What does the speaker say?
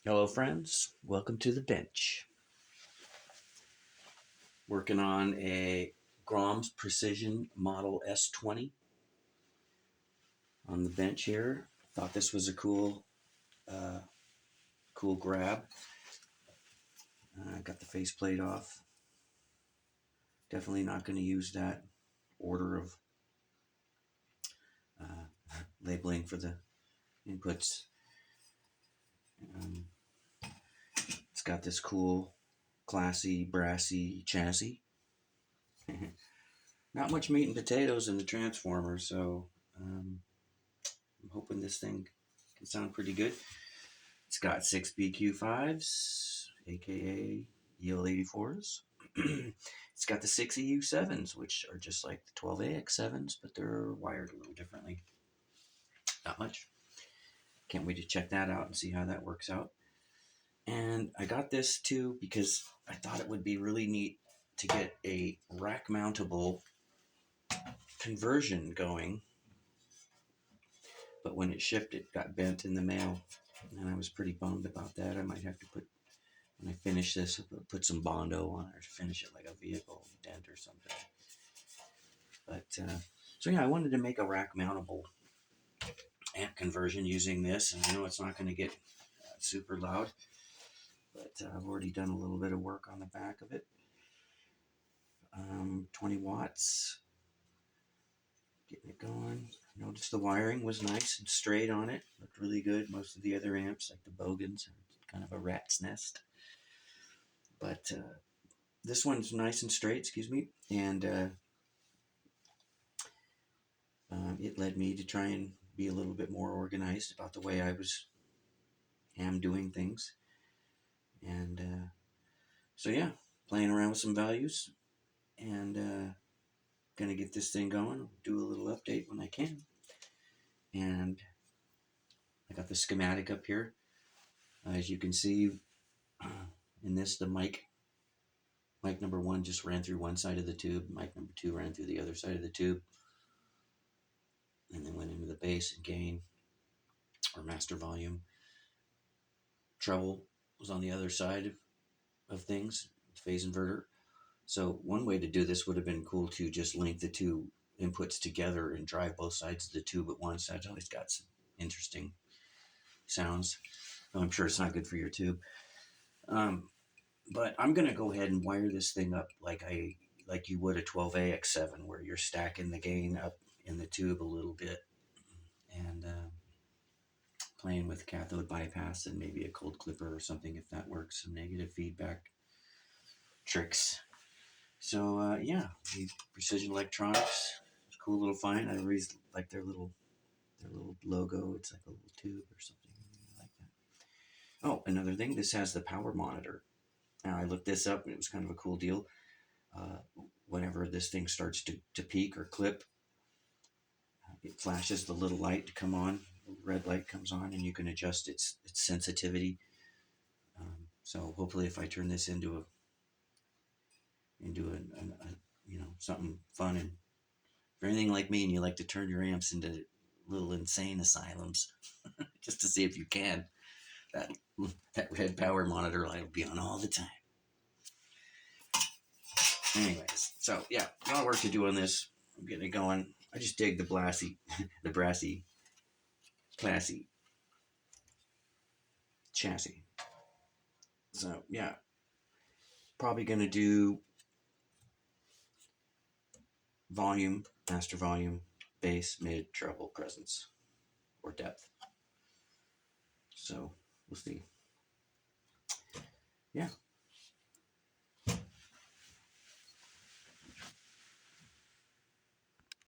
Hello, friends. Welcome to the bench. Working on a Grom's Precision Model S-20 on the bench here. Thought this was a uh, cool grab. Got the faceplate off. Definitely not going to use that order of labeling for the inputs. Um, it's got this cool, classy, brassy chassis. Not much meat and potatoes in the transformer, so I'm hoping this thing can sound pretty good. It's got 6 BQ5s, aka EL84s. It's got the 6 EU7s, which are just like the 12AX7s, but they're wired a little differently. Not much. Can't wait to check that out and see how that works out. And I got this too because I thought it would be really neat to get a rack mountable conversion going. But when it shipped, it got bent in the mail. And I was pretty bummed about that. I might have to put, when I finish this, put some Bondo on it or finish it like a vehicle dent or something. But so yeah, I wanted to make a rack mountable amp conversion using this, and I know it's not going to get super loud, but I've already done a little bit of work on the back of it. 20 watts, getting it going. Noticed the wiring was nice and straight on it, looked really good. Most of the other amps, like the Bogans, are kind of a rat's nest, but this one's nice and straight. Excuse me, and it led me to try and be a little bit more organized about the way I am doing things. And so yeah, playing around with some values and gonna get this thing going. Do a little update when I can. And I got the schematic up here. As you can see in this, the mic number one just ran through one side of the tube. Mic number two ran through the other side of the tube, and then went into the bass and gain or master volume. Treble was on the other side of things, phase inverter. So one way to do this would have been cool to just link the two inputs together and drive both sides of the tube at once. That's always got some interesting sounds. I'm sure it's not good for your tube. Um, but I'm gonna go ahead and wire this thing up like you would a 12AX7, where you're stacking the gain up in the tube a little bit and playing with cathode bypass and maybe a cold clipper or something if that works. Some negative feedback tricks. So yeah, the Precision Electronics, cool little find. I always like their little logo. It's like a little tube or something. I like that. Oh, another thing. This has the power monitor. Now I looked this up and it was kind of a cool deal. Uh, Whenever this thing starts to peak or clip, it flashes the little light to come on. The red light comes on, and you can adjust its sensitivity. So hopefully, if I turn this into a something fun, and if you're anything like me and you like to turn your amps into little insane asylums, just to see if you can, that that red power monitor light will be on all the time. Anyways, so yeah, a lot of work to do on this. I'm getting it going. I just dig the the brassy, classy chassis. So yeah, probably gonna do volume, master volume, bass, mid, treble, presence, or depth. So we'll see. Yeah,